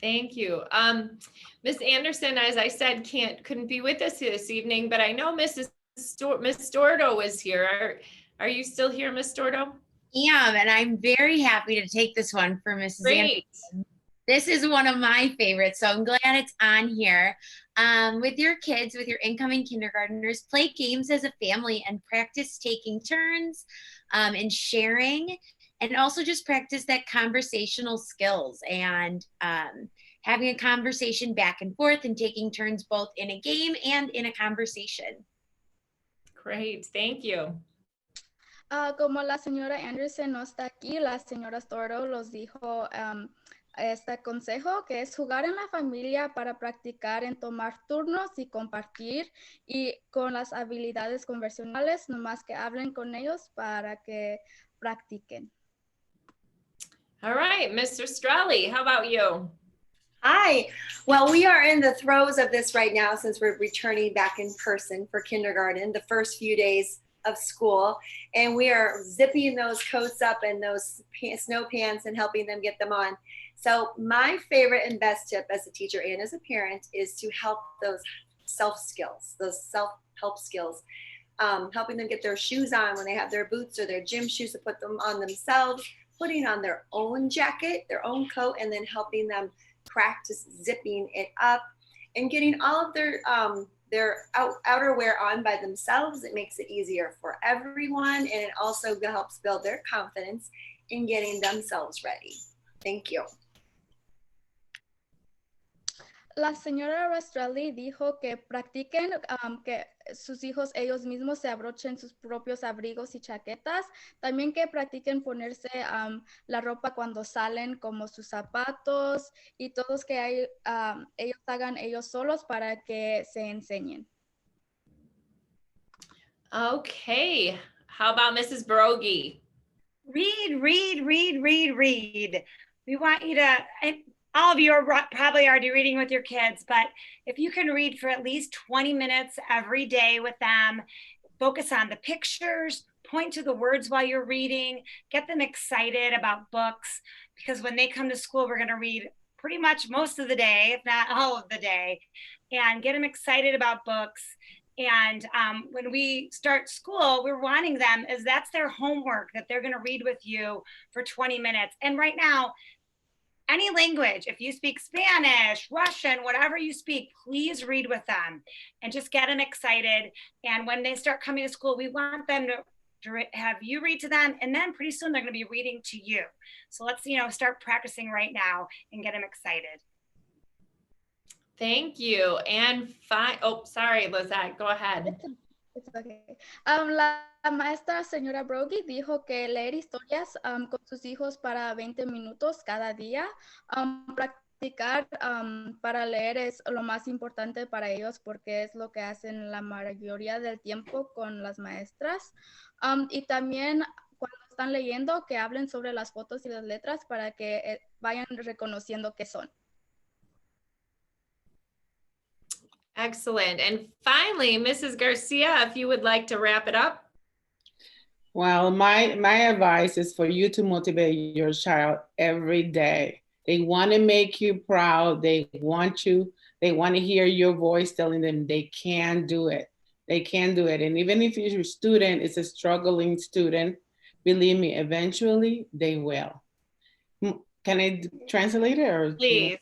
Thank you. Miss Anderson, as I said, couldn't be with us this evening, but I know Miss Stordo was here. Are you still here, Miss Stordo? Yeah, and I'm very happy to take this one for Mrs. Great. Anderson. This is one of my favorites, so I'm glad it's on here. With your kids, with your incoming kindergartners, play games as a family and practice taking turns and sharing. And also just practice that conversational skills and having a conversation back and forth and taking turns both in a game and in a conversation. Great, thank you. Como la señora Anderson no está aquí, la señora Stordo los dijo este consejo, que es jugar en la familia para practicar en tomar turnos y compartir, y con las habilidades conversacionales, nomás que hablen con ellos para que practiquen. All right, Mr. Strelly, how about you? Hi. Well, we are in the throes of this right now since we're returning back in person for kindergarten, the first few days of school. And we are zipping those coats up and those snow pants and helping them get them on. So my favorite and best tip as a teacher and as a parent is to help those self-skills, those self-help skills. Helping them get their shoes on when they have their boots or their gym shoes, to put them on themselves, putting on their own jacket, their own coat, and then helping them practice zipping it up and getting all of their outerwear on by themselves. It makes it easier for everyone, and it also helps build their confidence in getting themselves ready. Thank you. La señora Rastrelli dijo que practiquen, que sus hijos ellos mismos se abrochen sus propios abrigos y chaquetas. También que practiquen ponerse la ropa cuando salen, como sus zapatos, y todos que ellos hagan ellos solos para que se enseñen. Okay, how about Mrs. Brogy? Read, read, read, read, read. We want you to, all of you are probably already reading with your kids, but if you can read for at least 20 minutes every day with them, focus on the pictures, point to the words while you're reading, get them excited about books, because when they come to school, we're going to read pretty much most of the day, if not all of the day, and get them excited about books. And when we start school, we're wanting them, as that's their homework that they're going to read with you for 20 minutes. And right now, any language, if you speak Spanish, Russian, whatever you speak, please read with them and just get them excited. And when they start coming to school, we want them to have you read to them, and then pretty soon they're going to be reading to you. So let's, start practicing right now and get them excited. Thank you. And sorry, Lizette, go ahead. It's okay. La maestra señora Brogy dijo que leer historias con sus hijos para 20 minutos cada día. Practicar para leer es lo más importante para ellos porque es lo que hacen la mayoría del tiempo con las maestras. Y también cuando están leyendo que hablen sobre las fotos y las letras para que vayan reconociendo qué son. Excellent. And finally, Mrs. Garcia, if you would like to wrap it up. Well, my advice is for you to motivate your child every day. They want to make you proud. They want to hear your voice telling them they can do it. They can do it. And even if your student is a struggling student, believe me, eventually they will. Can I translate it? Or please.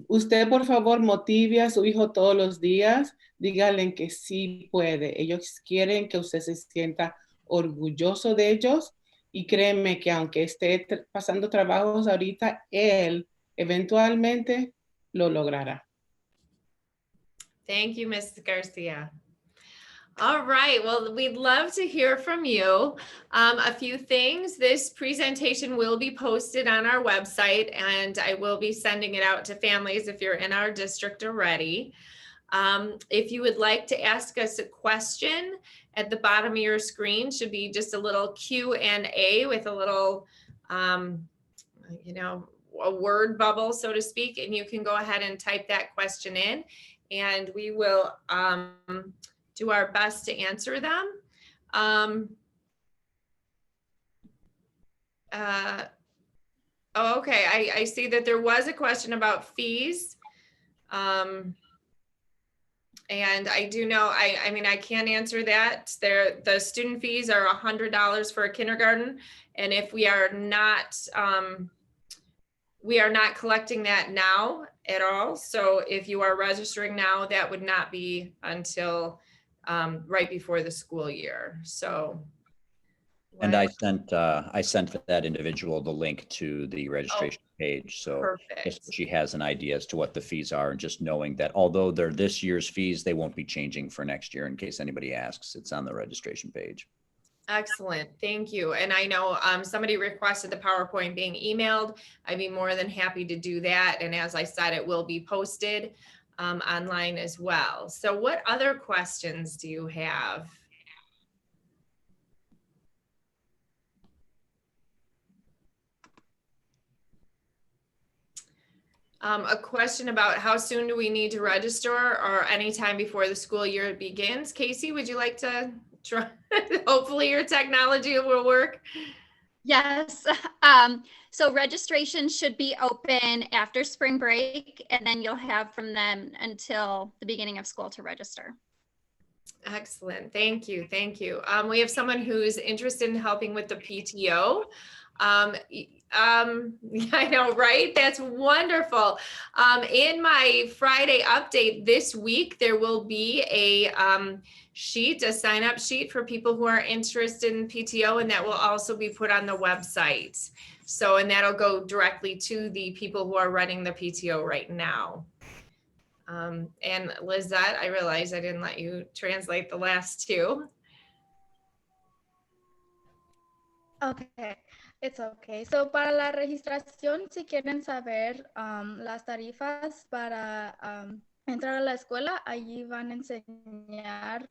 Usted, por favor, motive a su hijo todos los días. Díganle que sí puede. Ellos quieren que usted se sienta orgulloso de ellos. Y créeme que aunque esté pasando trabajos ahorita, él eventualmente lo logrará. Thank you, Mrs. Garcia. All right, well, we'd love to hear from you. A few things, this presentation will be posted on our website and I will be sending it out to families if you're in our district already. If you would like to ask us a question, at the bottom of your screen should be just a little Q&A with a little, a word bubble, so to speak, and you can go ahead and type that question in and we will do our best to answer them. Okay, I see that there was a question about fees. And I do know, I mean, I can't answer that. The student fees are $100 for a kindergarten. And if we are not collecting that now at all. So if you are registering now, that would not be until right before the school year. So. And I sent that individual the link to the registration page. So she has an idea as to what the fees are, and just knowing that although they're this year's fees, they won't be changing for next year in case anybody asks. It's on the registration page. Excellent. Thank you. And I know somebody requested the PowerPoint being emailed. I'd be more than happy to do that. And as I said, it will be posted online as well. So what other questions do you have? A question about how soon do we need to register, or anytime before the school year begins. Casey, would you like to try? Hopefully your technology will work. Yes. So registration should be open after spring break, and then you'll have from them until the beginning of school to register. Excellent. Thank you. Thank you. We have someone who's interested in helping with the PTO. I know, right? That's wonderful. In my Friday update this week, there will be a sign up sheet for people who are interested in PTO, and that will also be put on the website. So, and that'll go directly to the people who are running the PTO right now. And Lizette, I realize I didn't let you translate the last two. Okay. It's okay. So para la registración, si quieren saber las tarifas para entrar a la escuela, allí van a enseñar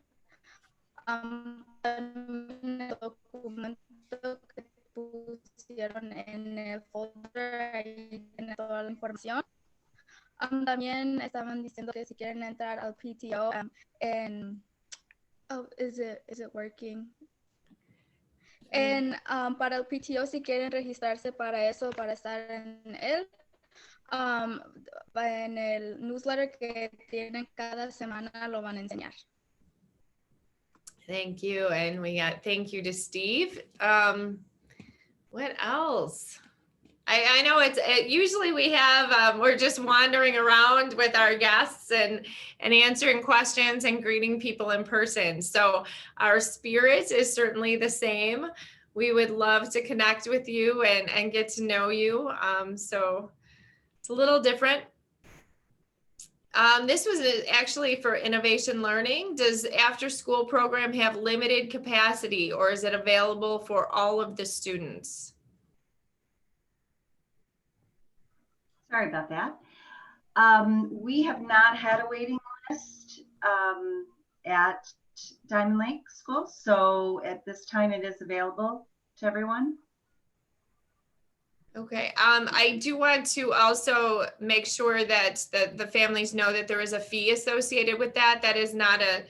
También el documento que pusieron en el folder, ahí tiene toda la información. También estaban diciendo que si quieren entrar al PTO, oh, is it working? Para el PTO, si quieren registrarse para eso, para estar en él, en el newsletter que tienen cada semana lo van a enseñar. Thank you. And we got thank you to Steve. What else? I know usually we have, we're just wandering around with our guests and answering questions and greeting people in person. So our spirit is certainly the same. We would love to connect with you and get to know you. So it's a little different. This was actually for innovation learning. Does after school program have limited capacity, or is it available for all of the students? Sorry about that. We have not had a waiting list at Diamond Lake School. So at this time it is available to everyone. Okay, I do want to also make sure that the families know that there is a fee associated with that. That is not a,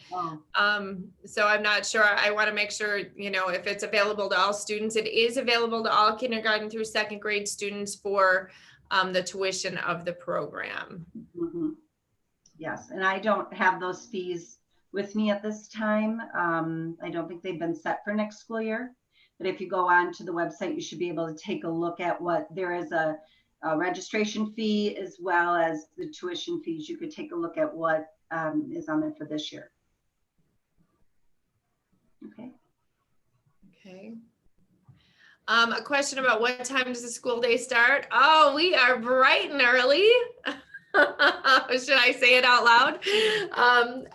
so I'm not sure. I want to make sure, you know, if it's available to all students, it is available to all kindergarten through second grade students for the tuition of the program. Mm-hmm. Yes, and I don't have those fees with me at this time. I don't think they've been set for next school year. But if you go on to the website, you should be able to take a look at what there is a registration fee as well as the tuition fees. You could take a look at what is on there for this year. Okay. Okay. A question about what time does the school day start? Oh, we are bright and early. Should I say it out loud?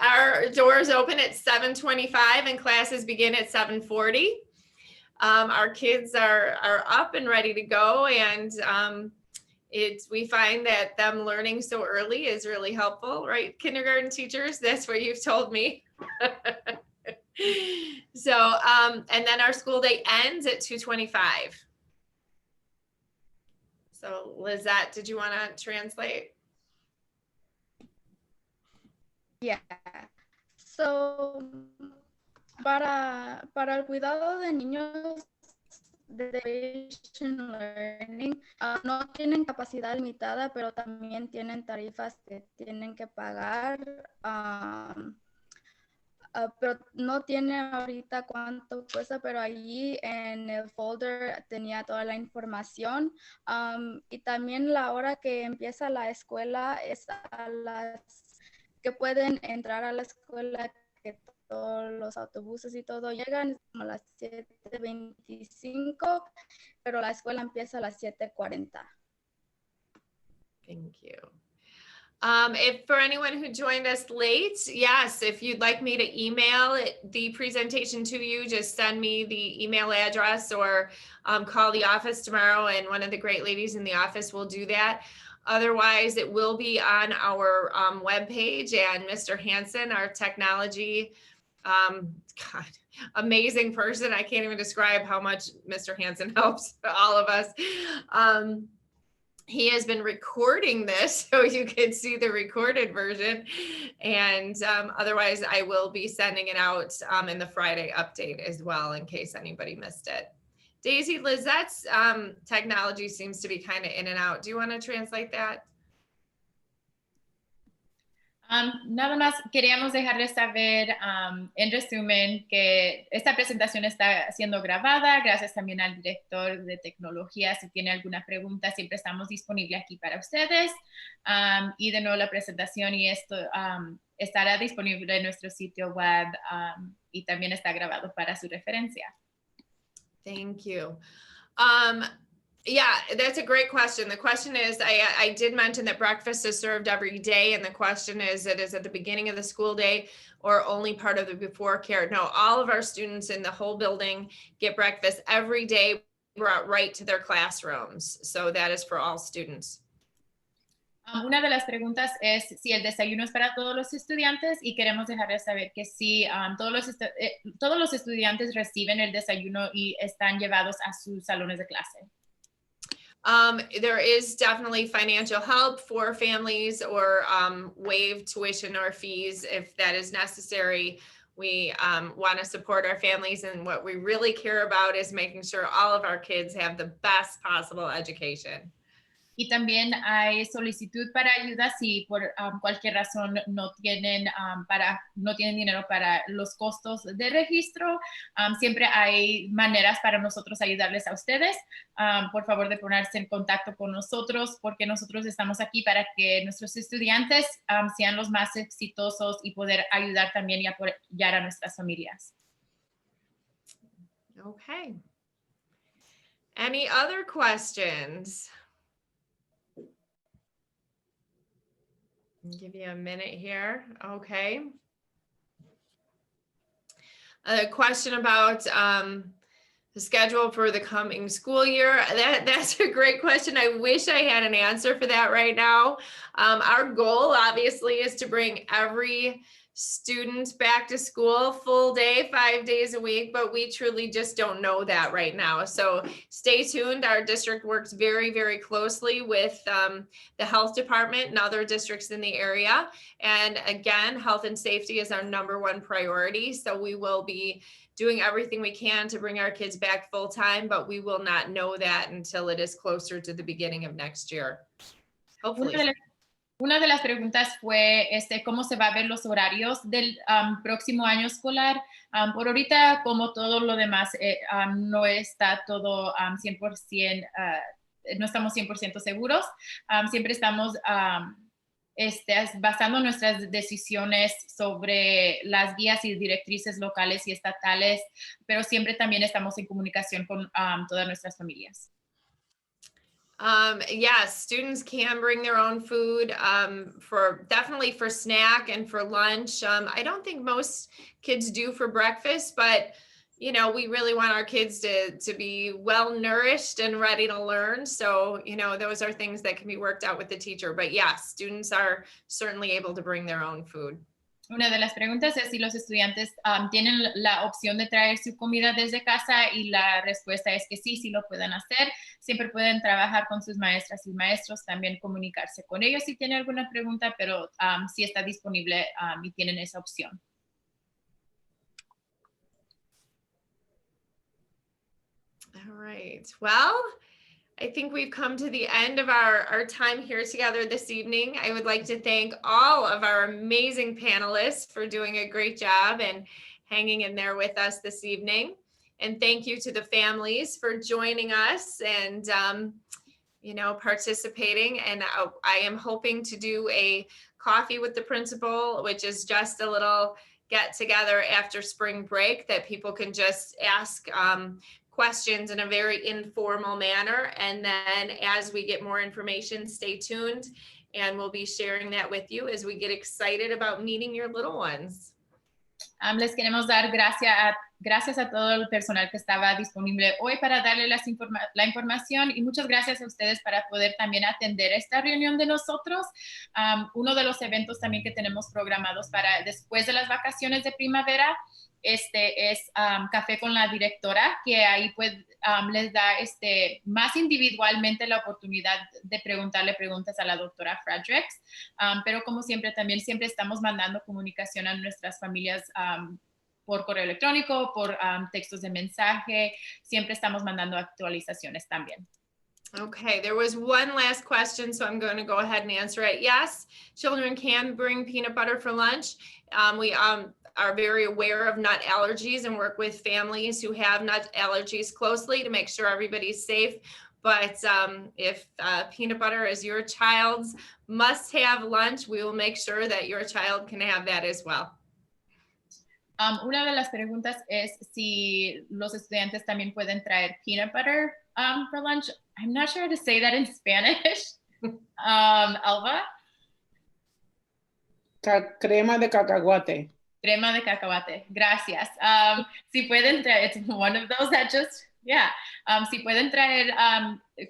Our doors open at 7:25 and classes begin at 7:40. Our kids are up and ready to go, and we find that them learning so early is really helpful, right? Kindergarten teachers, that's what you've told me. So, and then our school day ends at 2:25. So Lizette, did you want to translate? Yeah. So, para el cuidado de niños de Liaison Learning, no tienen capacidad limitada, pero también tienen tarifas que tienen que pagar. Pero no tiene ahorita cuánto cuesta, pero allí en el folder tenía toda la información. Y también la hora que empieza la escuela es a las que pueden entrar a la escuela, que todos los autobuses y todo llegan como a las 7:25, pero la escuela empieza a las 7:40. Thank you. If for anyone who joined us late, yes, if you'd like me to email the presentation to you, just send me the email address or call the office tomorrow, and one of the great ladies in the office will do that. Otherwise, it will be on our webpage, and Mr. Hansen, our technology, God, amazing person. I can't even describe how much Mr. Hansen helps all of us. He has been recording this so you can see the recorded version. And otherwise, I will be sending it out in the Friday update as well, in case anybody missed it. Daisy, Lizette's technology seems to be kind of in and out. Do you want to translate that? Nada más queríamos dejarles saber en resumen que esta presentación está siendo grabada. Gracias también al director de tecnología. Si tiene alguna pregunta, siempre estamos disponibles aquí para ustedes. Y de nuevo la presentación y esto estará disponible en nuestro sitio web y también está grabado para su referencia. Thank you. Yeah, that's a great question. The question is, I did mention that breakfast is served every day. And the question is, it is at the beginning of the school day or only part of the before care? No, all of our students in the whole building get breakfast every day, brought right to their classrooms. So that is for all students. Una de las preguntas es si el desayuno es para todos los estudiantes y queremos dejarles saber que sí, todos los estudiantes reciben el desayuno y están llevados a sus salones de clase. There is definitely financial help for families or waived tuition or fees if that is necessary. We want to support our families, and what we really care about is making sure all of our kids have the best possible education. Y también hay solicitud para ayuda si por cualquier razón no tienen dinero para los costos de registro. Siempre hay maneras para nosotros ayudarles a ustedes. Por favor de ponerse en contacto con nosotros, porque nosotros estamos aquí para que nuestros estudiantes sean los más exitosos y poder ayudar también y apoyar a nuestras familias. Okay. Any other questions? I'll give you a minute here. Okay. A question about the schedule for the coming school year. That's a great question. I wish I had an answer for that right now. Our goal obviously is to bring every student back to school full day, 5 days a week, but we truly just don't know that right now. So stay tuned. Our district works very, very closely with the health department and other districts in the area. And again, health and safety is our #1 priority. So we will be doing everything we can to bring our kids back full time, but we will not know that until it is closer to the beginning of next year. Hopefully. Una de las preguntas fue cómo se va a ver los horarios del próximo año escolar. Por ahorita, como todo lo demás, no está todo 100%, no estamos 100% seguros. Siempre estamos basando nuestras decisiones sobre las guías y directrices locales y estatales, pero siempre también estamos en comunicación con todas nuestras familias. Yes, students can bring their own food definitely for snack and for lunch. I don't think most kids do for breakfast, but you know, we really want our kids to be well nourished and ready to learn. So, you know, those are things that can be worked out with the teacher. But yes, students are certainly able to bring their own food. Una de las preguntas es si los estudiantes tienen la opción de traer su comida desde casa, y la respuesta es que sí, sí lo pueden hacer. Siempre pueden trabajar con sus maestras y maestros, también comunicarse con ellos si tienen alguna pregunta, pero sí está disponible y tienen esa opción. All right. Well, I think we've come to the end of our time here together this evening. I would like to thank all of our amazing panelists for doing a great job and hanging in there with us this evening. And thank you to the families for joining us and, you know, participating. And I am hoping to do a coffee with the principal, which is just a little get together after spring break that people can just ask questions in a very informal manner. And then as we get more information, stay tuned, and we'll be sharing that with you as we get excited about meeting your little ones. Les queremos dar gracias a todo el personal que estaba disponible hoy para darle la información, y muchas gracias a ustedes para poder también atender esta reunión de nosotros. Uno de los eventos también que tenemos programados para después de las vacaciones de primavera es Café con la Directora, que ahí les da más individualmente la oportunidad de preguntarle preguntas a la doctora Fredericks, pero como siempre siempre estamos mandando comunicación a nuestras familias por correo electrónico, por textos de mensaje. Siempre estamos mandando actualizaciones también. Okay, there was one last question, so I'm going to go ahead and answer it. Yes, children can bring peanut butter for lunch. We are very aware of nut allergies and work with families who have nut allergies closely to make sure everybody's safe. But if peanut butter is your child's must-have lunch, we will make sure that your child can have that as well. Una de las preguntas es si los estudiantes también pueden traer peanut butter for lunch. I'm not sure how to say that in Spanish. Alba? Crema de cacahuate. Crema de cacahuate. Gracias. Si pueden traer, it's one of those that just Yeah, si pueden traer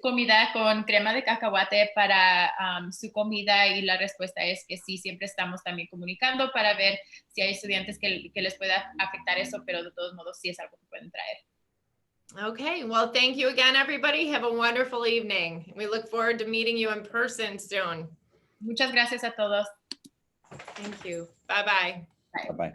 comida con crema de cacahuate para su comida, y la respuesta es que sí, siempre estamos también comunicando para ver si hay estudiantes que les pueda afectar eso, pero de todos modos sí es algo que pueden traer. Okay, well, thank you again, everybody. Have a wonderful evening. We look forward to meeting you in person soon. Muchas gracias a todos. Thank you. Bye-bye. Bye-bye.